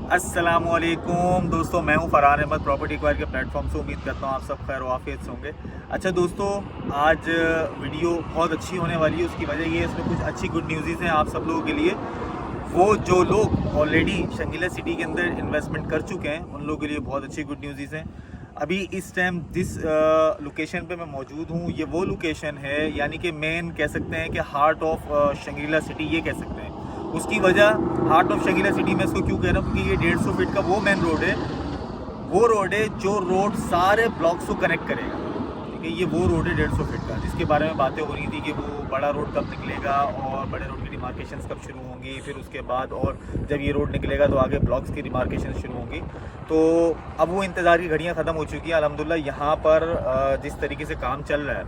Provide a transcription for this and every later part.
अस्सलामुअलैकुम दोस्तों, मैं हूं फरहान अहमद प्रॉपर्टी एक्वायर के प्लेटफॉर्म से। उम्मीद करता हूं आप सब खैर वाफियत से होंगे। अच्छा दोस्तों, आज वीडियो बहुत अच्छी होने वाली है। उसकी वजह ये है, इसमें कुछ अच्छी गुड न्यूज़ हैं आप सब लोगों के लिए। वो जो लोग ऑलरेडी शंगीला सिटी के अंदर इन्वेस्टमेंट कर चुके हैं उन लोगों के लिए बहुत अच्छी गुड न्यूज़ हैं। अभी इस टाइम जिस लोकेशन पे मैं मौजूद हूँ, ये वो लोकेशन है, यानी कि मेन कह सकते हैं कि हार्ट ऑफ शंगीला सिटी ये कह सकते हैं। उसकी वजह हार्ट ऑफ शंगीला सिटी में इसको क्यों कह रहा हूँ, क्योंकि ये 150 फीट का वो मेन रोड है, वो रोड है जो रोड सारे ब्लॉक्स को कनेक्ट करेगा। ठीक है, ये वो रोड है 150 फीट का, जिसके बारे में बातें हो रही थी कि वो बड़ा रोड कब निकलेगा और बड़े रोड की डिमार्केशंस कब शुरू होंगी, फिर उसके बाद और जब ये रोड निकलेगा तो आगे ब्लॉक्स की डिमार्केशन शुरू होंगी। तो अब वो इंतज़ार की घड़ियाँ ख़त्म हो चुकी हैं। अल्हम्दुलिल्लाह यहाँ पर जिस तरीके से काम चल रहा है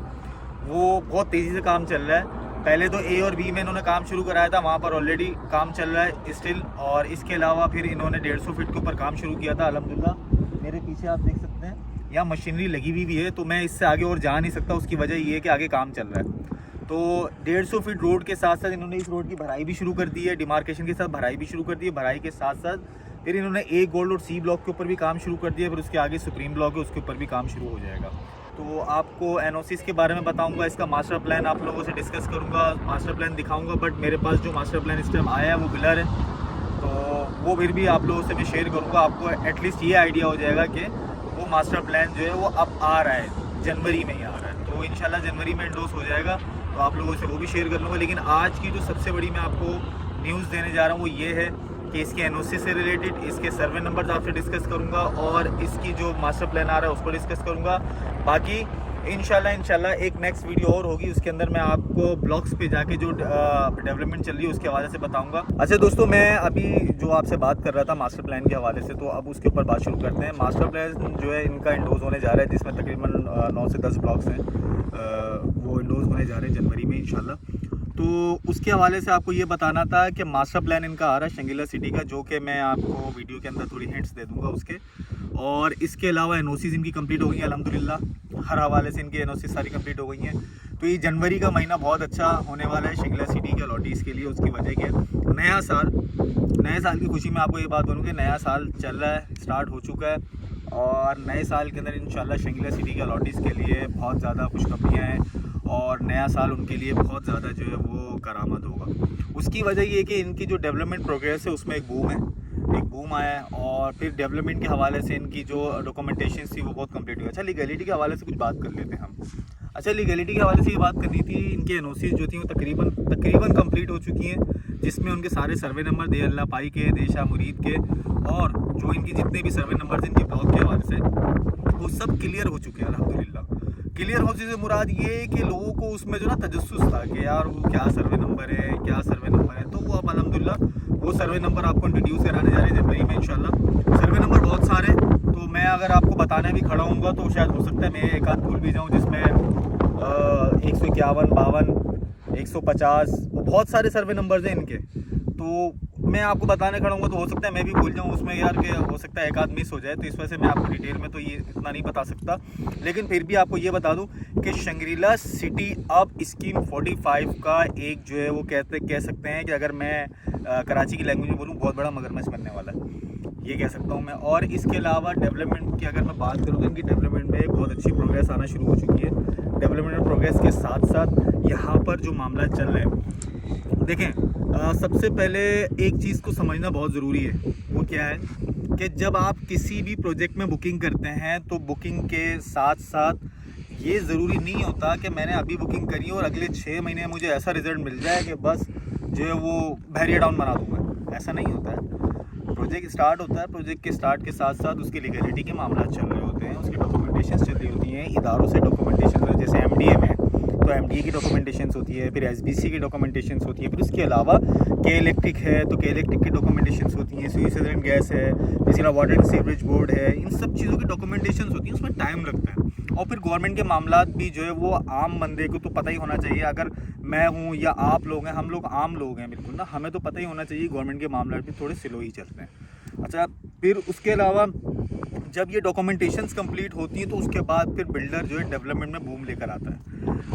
वो बहुत तेज़ी से काम चल रहा है। पहले तो ए और बी में इन्होंने काम शुरू कराया था, वहाँ पर ऑलरेडी काम चल रहा है स्टिल, और इसके अलावा फिर इन्होंने 150 फीट के ऊपर काम शुरू किया था। अल्हम्दुलिल्लाह मेरे पीछे आप देख सकते हैं यहाँ मशीनरी लगी हुई भी है, तो मैं इससे आगे और जा नहीं सकता। उसकी वजह ये है कि आगे काम चल रहा है। तो 150 फीट रोड के साथ साथ इन्होंने इस रोड की भराई भी शुरू कर दी है, डिमार्केशन के साथ भराई भी शुरू कर दी है। भराई के साथ साथ फिर इन्होंने ए गोल्ड और सी ब्लॉक के ऊपर भी काम शुरू कर दिया। फिर उसके आगे सुप्रीम ब्लॉक है, उसके ऊपर भी काम शुरू हो जाएगा। तो आपको एनओसीस के बारे में बताऊंगा, इसका मास्टर प्लान आप लोगों से डिस्कस करूंगा, मास्टर प्लान दिखाऊंगा। बट मेरे पास जो मास्टर प्लान इस टाइम आया है वो बिलर है, तो वो फिर भी आप लोगों से मैं शेयर करूंगा। आपको एटलीस्ट ये आइडिया हो जाएगा कि वो मास्टर प्लान जो है वो अब आ रहा है, जनवरी में ही आ रहा है। तो इंशाल्लाह जनवरी में एंडोस हो जाएगा, तो आप लोगों से वो भी शेयर कर लूँगा। लेकिन आज की जो सबसे बड़ी मैं आपको न्यूज़ देने जा रहा हूँ वो ये है कि इसके एनओसी से रिलेटेड, इसके सर्वे नंबर्स आपसे डिस्कस करूंगा और इसकी जो मास्टर प्लान आ रहा है उसको डिस्कस करूंगा। बाकी इंशाल्लाह एक नेक्स्ट वीडियो और होगी, उसके अंदर मैं आपको ब्लॉग्स पे जाके जो डेवलपमेंट चल रही है उसके हवाले से बताऊंगा। अच्छा दोस्तों, मैं अभी जो आपसे बात कर रहा था मास्टर प्लान के हवाले से, तो अब उसके ऊपर बात शुरू करते हैं। मास्टर प्लान जो है इनका इंडोज होने जा रहा है, जिसमें तकरीबन 9 से 10 ब्लॉक्स हैं, वो इंडोज होने जा रहे हैं जनवरी में इंशाल्लाह। तो उसके हवाले से आपको ये बताना था कि मास्टर प्लान इनका आ रहा है शंगीला सिटी का, जो कि मैं आपको वीडियो के अंदर थोड़ी हिंट्स दे दूंगा उसके। और इसके अलावा एनओसीज इनकी कंप्लीट हो गई है अल्हम्दुलिल्लाह, हर हवाले से इनकी एनओसी सारी कंप्लीट हो गई हैं। तो ये जनवरी का महीना बहुत अच्छा होने वाला है शंगीला सिटी के अलॉटीज़ के लिए। उसकी वजह क्या है, नए साल की खुशी में आपको ये बात बोलूँ कि नया साल चल रहा है, स्टार्ट हो चुका है, और नए साल के अंदर इंशाल्लाह शंगीला सिटी के अलॉटीज़ के लिए बहुत ज़्यादा खुशखबरियाँ हैं और नया साल उनके लिए बहुत ज़्यादा जो है वो करामद होगा। उसकी वजह ये है कि इनकी जो डेवलपमेंट प्रोग्रेस है उसमें एक बूम आया है, और फिर डेवलपमेंट के हवाले से इनकी जो डॉक्यूमेंटेशन थी वो बहुत कंप्लीट हुई। अच्छा, लीगलिटी के हवाले से कुछ बात कर लेते हैं हम। अच्छा, लीगलिटी के हवाले से ये बात करनी थी, इनकी एनओसी जो थी वो तकरीबन कंप्लीट हो चुकी हैं, जिसमें उनके सारे सर्वे नंबर दे अल्लाह पाई के, देशा मुरीद के, और जो इनकी जितने भी सर्वे नंबर इनके ब्लॉक के हवाले से वो सब क्लियर हो चुके हैं अल्हम्दुलिल्लाह। क्लियर होने से मुराद ये है कि लोगों को उसमें जो ना तजस्सुस था कि यार वो क्या सर्वे नंबर है, तो वो अब अल्हम्दुलिल्लाह वो सर्वे नंबर आपको इंट्रोड्यूस कराने जा रहे हैं जनवरी में इंशाल्लाह। सर्वे नंबर बहुत सारे, तो मैं अगर आपको बताने भी खड़ा हूँगा तो शायद हो सकता है मैं एक आध भूल भी जाऊँ, जिसमें 151, 52, 150 बहुत सारे सर्वे नंबर्स हैं इनके। तो मैं आपको बताने खड़ा हूँगा तो हो सकता है मैं भी भूल जाऊँ उसमें यार, कि हो सकता है एक आध मिस हो जाए, तो इस वजह से मैं आपको डिटेल में तो ये इतना नहीं बता सकता। लेकिन फिर भी आपको ये बता दूं कि शंगरीला सिटी अब स्कीम 45 का एक जो है वो कह सकते हैं कि अगर मैं कराची की लैंग्वेज में बोलूँ बहुत बड़ा मगरमच्छ बनने वाला है, ये कह सकता हूँ मैं। और इसके अलावा डेवलपमेंट की अगर मैं बात करूँ तो इनकी डेवलपमेंट में बहुत अच्छी प्रोग्रेस आना शुरू हो चुकी है। डेवलपमेंट प्रोग्रेस के साथ साथ यहाँ पर जो मामला चल रहे हैं, देखें सबसे पहले एक चीज़ को समझना बहुत ज़रूरी है। वो क्या है कि जब आप किसी भी प्रोजेक्ट में बुकिंग करते हैं तो बुकिंग के साथ साथ ये ज़रूरी नहीं होता कि मैंने अभी बुकिंग करी और अगले 6 महीने मुझे ऐसा रिज़ल्ट मिल जाए कि बस जो है वो बहरिया टाउन बना दूँगा। ऐसा नहीं होता है। प्रोजेक्ट स्टार्ट होता है, प्रोजेक्ट के स्टार्ट के साथ साथ उसकी लीगलिटी के मामला चल रहे होते हैं, उसकी डॉक्यूमेंटेशन चल रही होती हैं, इदारों से डॉक्यूमेंटेशन, जैसे एमडीए में तो एमडीए की डॉक्यूमेंटेशंस होती है, फिर एसबीसी की डॉक्यूमेंटेशंस होती है, फिर उसके अलावा के इलेक्ट्रिक है तो के इलेक्ट्रिक की डॉक्यूमेंटेशंस होती हैं, स्विट्जरलैंड गैस है, इसी तरह वाटर एंड सीवरेज बोर्ड है, इन सब चीज़ों की डॉक्यूमेंटेशंस होती हैं, उसमें टाइम लगता है। और फिर गवर्नमेंट के मामला भी जो है वो आम बंदे को तो पता ही होना चाहिए, अगर मैं हूँ या आप लोग हैं, हम लोग आम लोग हैं बिल्कुल ना, हमें तो पता ही होना चाहिए गवर्नमेंट के मामला भी थोड़े स्लो ही चलते हैं। अच्छा, फिर उसके अलावा जब ये डॉक्यूमेंटेशंस कंप्लीट होती हैं तो उसके बाद फिर बिल्डर जो है डेवलपमेंट में बूम लेकर आता है।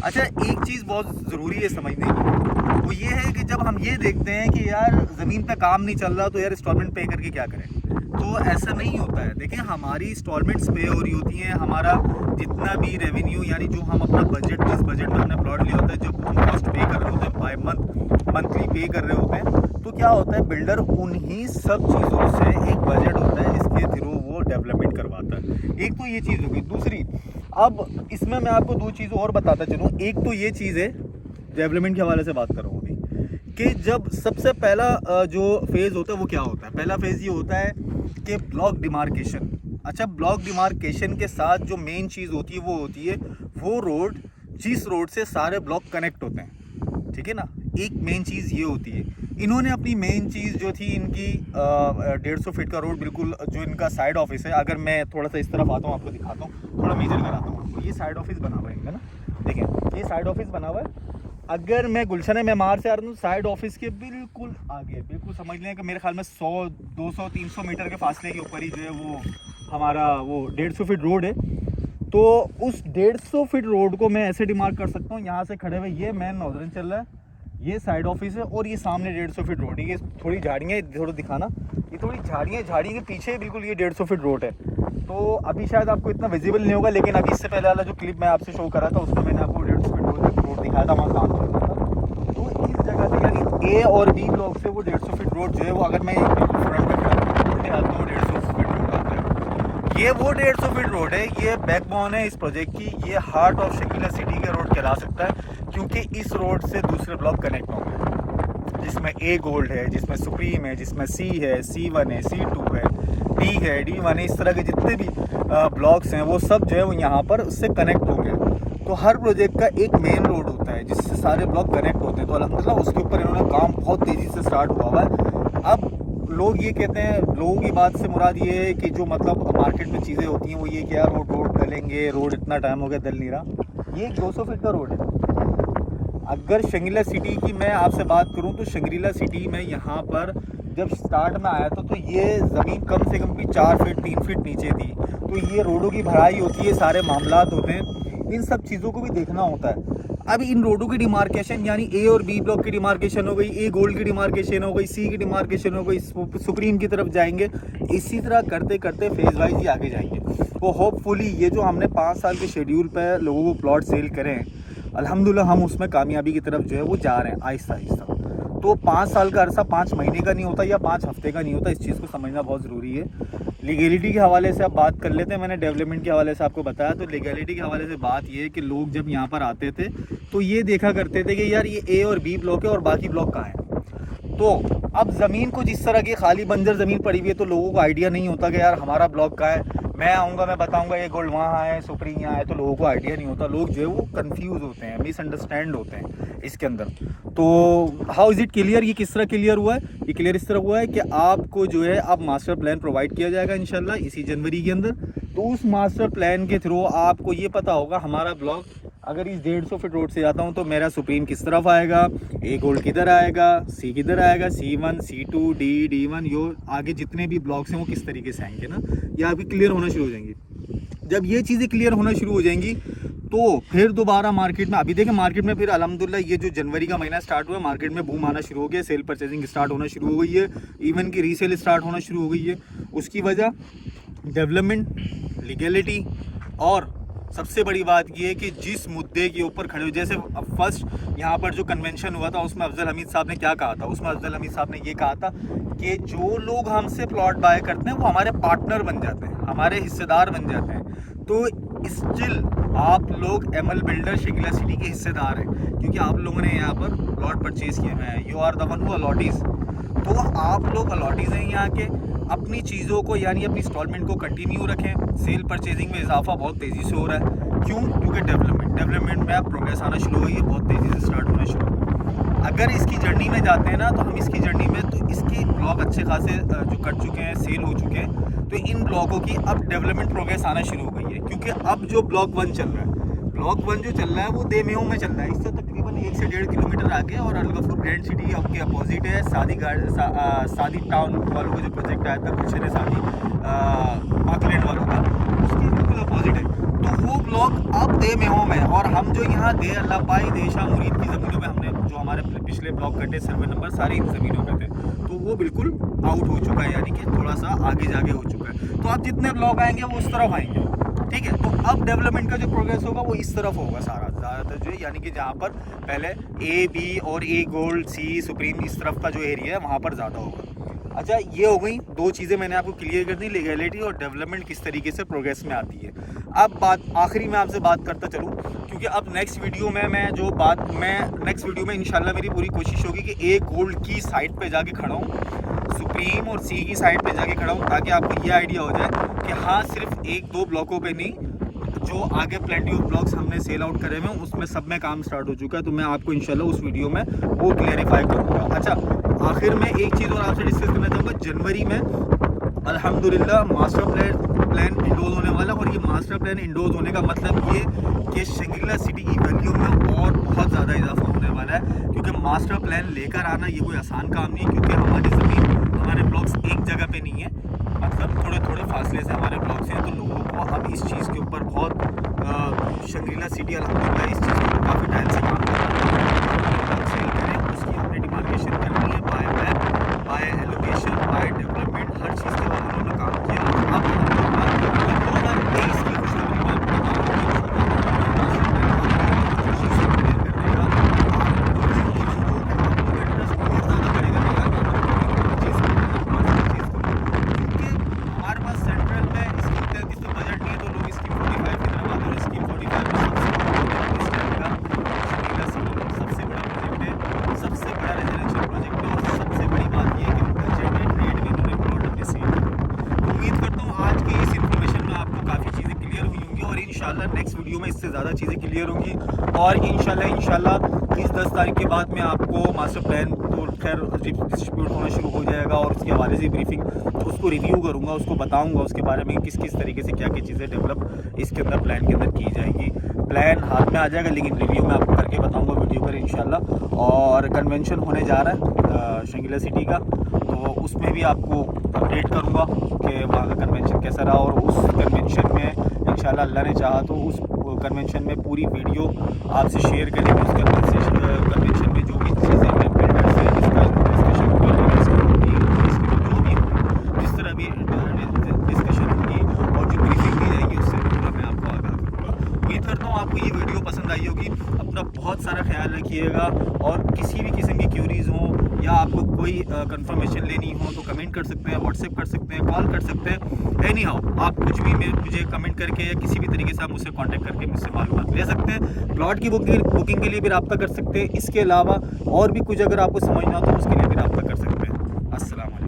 अच्छा, एक चीज़ बहुत ज़रूरी है समझने की, वो ये है कि जब हम ये देखते हैं कि यार ज़मीन पे काम नहीं चल रहा तो यार इंस्टॉलमेंट पे करके क्या करें। तो ऐसा नहीं होता है। देखिए हमारी इंस्टॉलमेंट्स पे हो रही होती हैं, हमारा जितना भी रेवेन्यू यानी जो हम अपना बजट, जिस बजट में हमने प्लॉट लिया होता है, जब हम कॉस्ट पे कर रहे होते हैं बाय मंथली पे कर रहे होते हैं, तो क्या होता है बिल्डर उन्हीं सब चीज़ों से एक बजट होता है जिसके थ्रू वो डेवलपमेंट करवाता है। एक तो ये चीज़ होगी। दूसरी, अब इसमें मैं आपको दो चीज़ और बताता चलूँ। एक तो ये चीज़ है, डेवलपमेंट के हवाले से बात कर रहा हूँ अभी, कि जब सबसे पहला जो फेज़ होता है वो क्या होता है। पहला फेज़ ये होता है कि ब्लॉक डिमार्केशन। अच्छा, ब्लॉक डिमार्केशन के साथ जो मेन चीज़ होती है वो होती है वो रोड, जिस रोड से सारे ब्लॉक कनेक्ट होते हैं, ठीक है ना। एक मेन चीज़ ये होती है। इन्होंने अपनी मेन चीज़ जो थी इनकी 150 फीट का रोड, बिल्कुल जो इनका साइड ऑफिस है, अगर मैं थोड़ा सा इस तरफ आता हूँ आपको दिखाता हूँ, थोड़ा मेजर कराता हूँ आपको। ये साइड ऑफिस बना हुआ है इनका ना, देखें ये साइड ऑफिस बना हुआ है। अगर मैं गुलशन मेमार से आ रहा हूँ, साइड ऑफिस के बिल्कुल आगे, बिल्कुल समझ लें कि मेरे ख्याल में 100, 200, 300 मीटर के फासले के ऊपर ही जो है वो हमारा वो 150 फीट रोड है। तो उस 150 फीट रोड को मैं ऐसे डिमार्क कर सकता हूँ, यहाँ से खड़े हुए ये मेन नॉर्दर्न चल रहा है, ये साइड ऑफिस है, और ये सामने 150 फीट रोड है। ये थोड़ी झाड़ियाँ, थोड़ा दिखाना, ये थोड़ी झाड़ियाँ के पीछे बिल्कुल ये 150 फीट रोड है। तो अभी शायद आपको इतना विजिबल नहीं होगा, लेकिन अभी इससे पहले वाला जो क्लिप मैं आपसे शो करा था उसमें मैंने आपको 150 फीट रोड दिखाया था, वहाँ काम चल रहा था। तो इस जगह से यानी ए और बी ब्लॉक से वो 150 फीट रोड जो है वो, अगर मैं बिल्कुल फ्रंट में खड़ा हूँ, 150 फीट रोड आता है। ये वो 150 फीट रोड है, ये बैकबोन है इस प्रोजेक्ट की। ये हार्ट ऑफ शकीला सिटी का रोड कहला सकता है, क्योंकि इस रोड से दूसरे ब्लॉक कनेक्ट होंगे, जिसमें ए गोल्ड है, जिसमें सुप्रीम है, जिसमें सी है, C1 है, C2 है, डी है, D1 है। इस तरह के जितने भी ब्लॉक्स हैं वो सब जो है वो यहाँ पर उससे कनेक्ट होंगे। तो हर प्रोजेक्ट का एक मेन रोड होता है जिससे सारे ब्लॉक कनेक्ट होते हैं। तो अल्हम्दुलिल्लाह उसके ऊपर इन्होंने काम बहुत तेज़ी से स्टार्ट हुआ है। अब लोग ये कहते हैं, लोगों की बात से मुराद ये है कि जो मतलब मार्केट में चीज़ें होती हैं वो ये कि यार रोड डलेंगे, रोड इतना टाइम हो गया डल नहीं रहा। ये 200 फीट का रोड है। अगर शंग्रीला सिटी की मैं आपसे बात करूं तो शंग्रीला सिटी में यहाँ पर जब स्टार्ट में आया था तो ये ज़मीन कम से कम भी 4 फीट 3 फीट नीचे थी। तो ये रोडों की भराई होती है, सारे मामलात होते हैं, इन सब चीज़ों को भी देखना होता है। अब इन रोडों की डिमार्केशन यानी ए और बी ब्लॉक की डिमार्केशन हो गई, ए गोल्ड की डिमार्केशन हो गई, सी की डिमार्केशन हो गई, सुप्रीम की तरफ जाएंगे। इसी तरह करते करते फेज़ वाइज ही आगे जाएंगे। वो होपफुली ये जो हमने 5 साल के शेड्यूल पर लोगों को प्लॉट सेल करें, अल्हम्दुलिल्लाह हम उसमें कामयाबी की तरफ जो है वो जा रहे हैं आहिस्ता आहिस्ता। तो 5 साल का अरसा 5 महीने का नहीं होता या 5 हफ्ते का नहीं होता, इस चीज़ को समझना बहुत ज़रूरी है। लीगैलिटी के हवाले से आप बात कर लेते हैं। मैंने डेवलपमेंट के हवाले से आपको बताया, तो लीगैलिटी के हवाले से बात ये है कि लोग जब यहाँ पर आते थे तो ये देखा करते थे कि यार ये ए और बी ब्लॉक है और बाकी ब्लॉक कहाँ है। तो अब ज़मीन को जिस तरह की खाली बंजर ज़मीन पड़ी हुई है तो लोगों को आइडिया नहीं होता कि यार हमारा ब्लॉक कहाँ है। मैं आऊँगा, मैं बताऊँगा ये गोल्ड वहाँ है, सुप्रीम यहाँ है, तो लोगों को आइडिया नहीं होता। लोग जो है वो कंफ्यूज होते हैं, मिसअंडरस्टैंड होते हैं इसके अंदर। तो हाउ इज़ इट क्लियर, ये किस तरह क्लियर हुआ है? ये क्लियर इस तरह हुआ है कि आपको जो है अब मास्टर प्लान प्रोवाइड किया जाएगा इंशाल्लाह इसी जनवरी के अंदर। तो उस मास्टर प्लान के थ्रू आपको ये पता होगा हमारा ब्लॉक अगर इस 150 फीट रोड से जाता हूँ तो मेरा सुप्रीम किस तरफ आएगा, ए गोल्ड किधर आएगा, सी किधर आएगा, C1 C2 D1 यो आगे जितने भी ब्लॉक्स हैं वो किस तरीके से आएंगे ना, ये आपकी क्लियर होना शुरू हो जाएंगी। जब ये चीज़ें क्लियर होना शुरू हो जाएंगी तो फिर दोबारा मार्केट में, अभी देखें मार्केट में फिर अल्हम्दुलिल्लाह ये जो जनवरी का महीना स्टार्ट हुआ है मार्केट में बूम आना शुरू हो गया, सेल परचेजिंग स्टार्ट होना शुरू हो गई है, इवन की रीसेल स्टार्ट होना शुरू हो गई है। उसकी वजह डेवलपमेंट, लीगैलिटी और सबसे बड़ी बात ये है कि जिस मुद्दे के ऊपर खड़े हो, जैसे फर्स्ट यहाँ पर जो कन्वेंशन हुआ था उसमें अफजल हमीद साहब ने क्या कहा था, उसमें अफजल हमीद साहब ने ये कहा था कि जो लोग हमसे प्लॉट बाय करते हैं वो हमारे पार्टनर बन जाते हैं, हमारे हिस्सेदार बन जाते हैं। तो स्टिल आप लोग ML बिल्डर शकीला सिटी के हिस्सेदार हैं क्योंकि आप लोगों ने यहाँ पर प्लॉट परचेज किए हुए हैं। You are the one who allottees. तो आप लोग अलॉटीज़ हैं यहाँ के। अपनी चीज़ों को यानी अपनी इंस्टॉलमेंट को कंटिन्यू रखें। सेल परचेजिंग में इजाफा बहुत तेज़ी से हो रहा है। क्यों? क्योंकि डेवलपमेंट में अब प्रोग्रेस आना शुरू हो गई है, बहुत तेज़ी से स्टार्ट होना शुरू हो गया। अगर इसकी जर्नी में जाते हैं ना तो हम इसकी जर्नी में तो इसके ब्लॉक अच्छे खासे जो कट चुके हैं, सेल हो चुके हैं, तो इन ब्लॉकों की अब डेवलपमेंट प्रोग्रेस आना शुरू हो गई है। क्योंकि अब जो ब्लॉक 1 चल रहा है, ब्लॉक 1 जो चल रहा है वो देमेऊ में चल रहा है। इससे तकरीबन 1 से 1.5 किलोमीटर आगे और अलगफुर ग्रैंड सिटी आपके अपोजिट है। सादी टाउन वालों का जो प्रोजेक्ट आया था गुलशन सादी पाकलैंड वालों का, उसके बिल्कुल अपोजिट है। तो वो ब्लॉक अब देमेऊ में, और हम जो यहाँ दे अल्लाह पाई देशा मुरीद की ज़मीनों में हमने जो हमारे पिछले ब्लॉक कटे सर्वे नंबर सारे इन ज़मीनों पे थे, तो वो बिल्कुल आउट हो चुका है, यानी कि थोड़ा सा आगे जाके हो चुका है। तो अब जितने ब्लॉक आएंगे वो उस तरफ आएंगे, ठीक है। तो अब डेवलपमेंट का जो प्रोग्रेस होगा वो इस तरफ होगा सारा ज़्यादातर जो है, यानी कि जहाँ पर पहले ए बी और ए गोल्ड सी सुप्रीम इस तरफ का जो एरिया है वहाँ पर ज़्यादा होगा। अच्छा, ये हो गई दो चीज़ें मैंने आपको क्लियर कर दी, लीगैलिटी और डेवलपमेंट किस तरीके से प्रोग्रेस में आती है। अब बात आखिरी में आपसे बात करता चलूँ, क्योंकि अब नेक्स्ट वीडियो में नेक्स्ट वीडियो में इंशाल्लाह मेरी पूरी कोशिश होगी कि ए गोल्ड की साइड पे जाके खड़ा हूँ, सुप्रीम और सी की साइड पे जाके खड़ा हूँ, ताकि आपको ये आइडिया हो जाए कि हाँ सिर्फ एक दो ब्लॉकों पे नहीं, जो आगे प्लेंटी ऑफ ब्लॉक्स हमने सेल आउट करे हुए उसमें सब में काम स्टार्ट हो चुका है। तो मैं आपको इंशाल्लाह उस वीडियो में वो क्लैरिफाई करूँगा। अच्छा, आखिर में एक चीज़ और आपसे डिस्कस करना चाहूँगा, जनवरी में अल्हम्दुलिल्लाह मास्टर प्लान इंडोज होने वाला, और ये मास्टर प्लान इंडोज होने का मतलब ये कि शंग्रीला सिटी की वैल्यू में और बहुत ज़्यादा इजाफा होने वाला है, क्योंकि मास्टर प्लान लेकर आना ये कोई आसान काम नहीं है, क्योंकि हमारी ज़मीन हमारे ब्लॉक्स एक जगह पे नहीं है, मतलब थोड़े थोड़े फासले से हमारे ब्लॉक्स हैं। तो लोगों को अब इस चीज़ के ऊपर बहुत शंग्रीला सिटी अल्हम्दुलिल्लाह इस चीज़ के ऊपर काफ़ी टाइम से काम कर रहा है, सेल करें उसकी हमने डिमार्केशन करनी है, by map, by allocation, by development, हर चीज़ के बाद उन्होंने काम किया। अब 2023 की खुशखबरी मैं आपको नेक्स्ट वीडियो में इससे ज़्यादा चीज़ें क्लियर होंगी, और इंशाल्लाह इस 10 तारीख के बाद में आपको मास्टर प्लान तो खैर डिस्ट्रीब्यूट होना शुरू हो जाएगा, और उसके हवाले से ब्रीफिंग तो उसको रिव्यू करूँगा, उसको बताऊँगा उसके बारे में किस किस तरीके से क्या क्या चीज़ें डेवलप इसके अंदर प्लान के अंदर की जाएगी। प्लान हाथ में आ जाएगा, लेकिन रिव्यू मैं आपको करके बताऊँगा वीडियो पर इंशाल्लाह। और कन्वेंशन होने जा रहा है शंग्रीला सिटी का, तो उसमें भी आपको अपडेट करूँगा कि वहाँ का कन्वेंशन कैसा रहा, और उस कन्वेंशन में इंशाल्लाह अल्लाह ने चाहा तो उस कन्वेंशन में पूरी वीडियो आपसे शेयर करेंगे। उस कन्वेंशन में जो भी चीज़ें हैं बिल्डर से इसका डिस्कशन होगी, जो भी जिस तरह भी डिस्कशन होगी और जो ब्रीफिंग दी जाएगी उससे पूरा मैं आपको आगाह करूँगा। उम्मीद करता हूँ आपको ये वीडियो पसंद आई होगी। अपना बहुत सारा ख्याल रखिएगा, और किसी भी किस्म की क्यूरीज हों या आपको कोई कंफर्मेशन लेनी हो तो कमेंट कर सकते हैं, व्हाट्सएप कर सकते हैं, कॉल कर सकते हैं, एनी हाउ आप कुछ भी मुझे कमेंट करके या किसी भी तरीके से आप मुझसे कांटेक्ट करके मुझसे मालूमात ले सकते हैं। प्लॉट की बुकिंग के लिए भी रब्ता कर सकते हैं। इसके अलावा और भी कुछ अगर आपको समझना हो तो उसके लिए भी रब्ता कर सकते हैं। अस्सलाम वालेकुम।